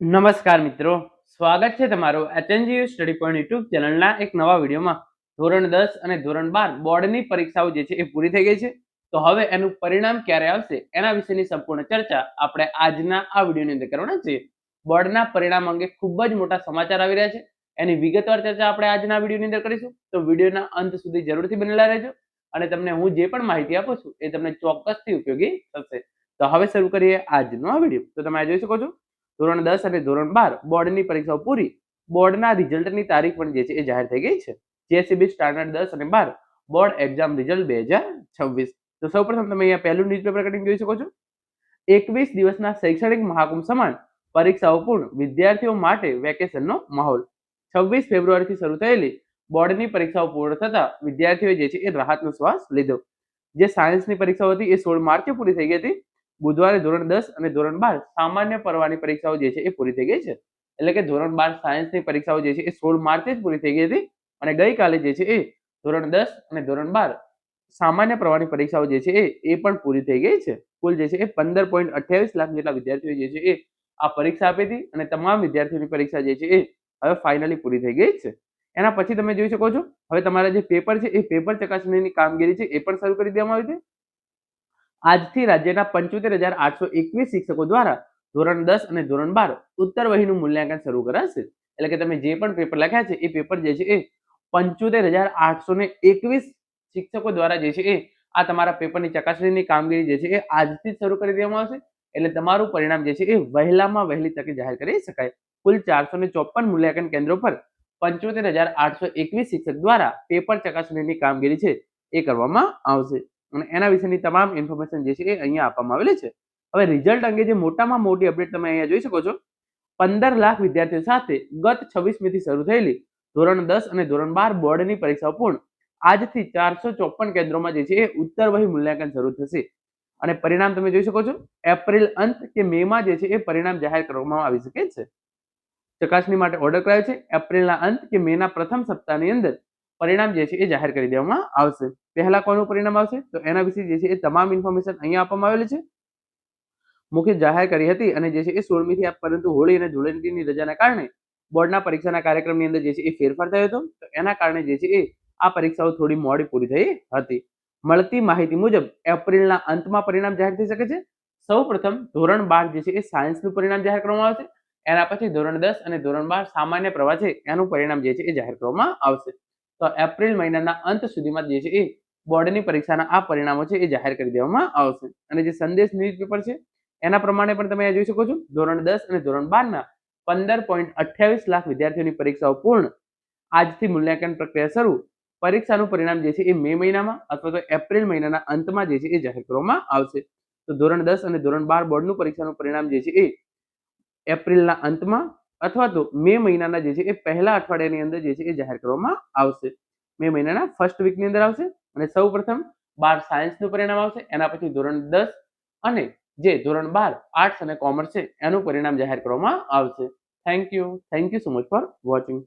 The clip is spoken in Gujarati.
નમસ્કાર મિત્રો, સ્વાગત છે તમારું HNGU સ્ટડી પોઈન્ટ યુટ્યુબ ચેનલના એક નવા વિડીયોમાં. ધોરણ 10 અને ધોરણ 12 બોર્ડની પરીક્ષાઓ જે છે એ પૂરી થઈ ગઈ છે. તો હવે એનું પરિણામ ક્યારે આવશે એના વિશેની સંપૂર્ણ ચર્ચા આપણે આજના આ વિડીયોની અંદર કરવાના છીએ. બોર્ડના પરિણામ અંગે ખૂબ જ મોટા સમાચાર આવી રહ્યા છે. એની વિગતવાર ચર્ચા આપણે આજના વિડીયોની અંદર કરીશું. તો વિડીયોના અંત સુધી જરૂરથી બનેલા રહેજો અને તમને હું જે પણ માહિતી આપું છું એ તમને ચોક્કસથી ઉપયોગી થશે. તો હવે શરૂ કરીએ આજનો આ વિડીયો. તો તમે જોઈ શકો છો ધોરણ 10 અને ધોરણ 12 બોર્ડની પરીક્ષાઓ પૂરી. બોર્ડના રિઝલ્ટની તારીખ પણ જે છે એ જાહેર થઈ ગઈ છે. JCB સ્ટાન્ડર્ડ 10 અને 12 બોર્ડ એક્ઝામ રિઝલ્ટ 2026. તો સૌપ્રથમ તમે અહીંયા પહેલું ન્યૂઝપેપર કટિંગ જોઈ શકો છો. 21 દિવસના શૈક્ષણિક મહાકુંભ સમાન પરીક્ષાઓ પૂર્ણ, વિદ્યાર્થીઓ માટે વેકેશનનો માહોલ. 26 ફેબ્રુઆરીથી શરૂ થયેલી બોર્ડની પરીક્ષાઓ પૂર્ણ થતા વિદ્યાર્થીઓએ જે છે એ રાહતનો શ્વાસ લીધો. જે સાયન્સની પરીક્ષાઓ હતી એ 16 માર્ચે પૂરી થઈ ગઈ હતી. બુધવારે ધોરણ 10 અને ધોરણ 12 સામાન્ય પરવાની પરીક્ષાઓ જે છે એ પૂરી થઈ ગઈ છે. એટલે કે ધોરણ 12 સાયન્સની પરીક્ષાઓ જે છે એ 16 માર્ચે જ પૂરી થઈ ગઈ હતી અને ગઈકાલે જે છે એ ધોરણ 10 અને ધોરણ 12 સામાન્ય પ્રવાહની પરીક્ષાઓ જે છે એ પણ પૂરી થઈ ગઈ છે. કુલ જે છે એ 15.28 લાખ જેટલા વિદ્યાર્થીઓ જે છે એ આ પરીક્ષા આપી હતી અને તમામ વિદ્યાર્થીઓની પરીક્ષા જે છે એ હવે ફાઇનલી પૂરી થઈ ગઈ છે. એના પછી તમે જોઈ શકો છો હવે તમારા જે પેપર છે એ પેપર ચકાસણીની કામગીરી છે એ પણ શરૂ કરી દેવામાં આવી છે. આજથી રાજ્યના 75,821 શિક્ષકો દ્વારા ધોરણ 10 અને ધોરણ 12 ઉત્તર વહીનું મૂલ્યાંકન શરૂ કરાશે. એટલે કે તમે જે પણ પેપર લખ્યા છે એ પેપર જે છે એ 75,821 શિક્ષકો દ્વારા જે છે એ આ તમારા પેપરની ચકાસણીની કામગીરી જે છે એ આજથી જ શરૂ કરી દેવામાં આવશે. એટલે તમારું પરિણામ જે છે એ વહેલામાં વહેલી તકે જાહેર કરી શકાય. કુલ 454 મૂલ્યાંકન કેન્દ્રો પર 75,821 શિક્ષક દ્વારા પેપર ચકાસણીની કામગીરી છે એ કરવામાં આવશે. અને એના વિશેની તમામ ઇન્ફોર્મેશન જે છે એ અહીંયા આપવામાં આવેલી છે. હવે રિઝલ્ટ અંગે જે મોટામાં મોટી અપડેટ તમે અહીંયા જોઈ શકો છો. 15 લાખ વિદ્યાર્થીઓ સાથે ગત 26 મે થી શરૂ થયેલી ધોરણ 10 અને ધોરણ 12 બોર્ડની પરીક્ષાઓ પૂર્ણ. આજથી 454 કેન્દ્રોમાં જે છે એ ઉત્તર વહી મૂલ્યાંકન શરૂ થશે અને પરિણામ તમે જોઈ શકો છો એપ્રિલ અંત કે મે માં જે છે એ પરિણામ જાહેર કરવામાં આવી શકે છે. ચકાસણી માટે ઓર્ડર કરાયો છે. એપ્રિલના અંત કે મેના પ્રથમ સપ્તાહની અંદર પરિણામ જે છે એ જાહેર કરી દેવામાં આવશે. પહેલા કોનું પરિણામ આવશે તો એના વિશે જે છે એ તમામ ઇન્ફોર્મેશન અહીંયા આપવામાં આવેલી છે. મુખ્ય જાહેર કરી હતી અને જે છે એ 16મી થી પરંતુ હોળી અને ધૂળેટીની રજાના કારણે બોર્ડના પરીક્ષાના કાર્યક્રમની અંદર જે છે એ ફેરફાર થયો હતો. તો એના કારણે જે છે એ આ પરીક્ષાઓ થોડી મોડી પૂરી થઈ હતી. મળતી માહિતી મુજબ એપ્રિલના અંતમાં પરિણામ જાહેર થઈ શકે છે. સૌપ્રથમ ધોરણ 12 જે છે એ સાયન્સનું પરિણામ જાહેર કરવામાં આવશે. એના પછી ધોરણ 10 અને ધોરણ 12 સામાન્ય પ્રવાહ છે એનું પરિણામ જે છે એ જાહેર કરવામાં આવશે. તો એપ્રિલ મહિનાના અંત સુધીમાં જે છે એ બોર્ડની પરીક્ષાના આ પરિણામો છે એ જાહેર કરી દેવામાં આવશે. અને જે સંદેશ ન્યૂઝપેપર છે એના પ્રમાણે પણ તમે જોઈ શકો છો ધોરણ 10 અને ધોરણ 12 ના 15.28 લાખ વિદ્યાર્થીઓની પરીક્ષાઓ પૂર્ણ. આજથી મૂલ્યાંકન પ્રક્રિયા શરૂ. પરીક્ષાનું પરિણામ જે છે એ મે મહિનામાં અથવા તો એપ્રિલ મહિનાના અંતમાં જે છે એ જાહેર કરવામાં આવશે. તો ધોરણ 10 અને ધોરણ 12 બોર્ડનું પરીક્ષાનું પરિણામ જે છે એ એપ્રિલના અંતમાં અથવા તો મે મહિનાના જે છે એ પહેલા અઠવાડિયાની અંદર જે છે એ જાહેર કરવામાં આવશે. મે મહિનાના ફર્સ્ટ વીકની અંદર આવશે અને સૌપ્રથમ 12 સાયન્સનું પરિણામ આવશે. એના પછી ધોરણ 10 અને જે ધોરણ 12 આર્ટ્સ અને કોમર્સ છે એનું પરિણામ જાહેર કરવામાં આવશે. Thank you so much for watching.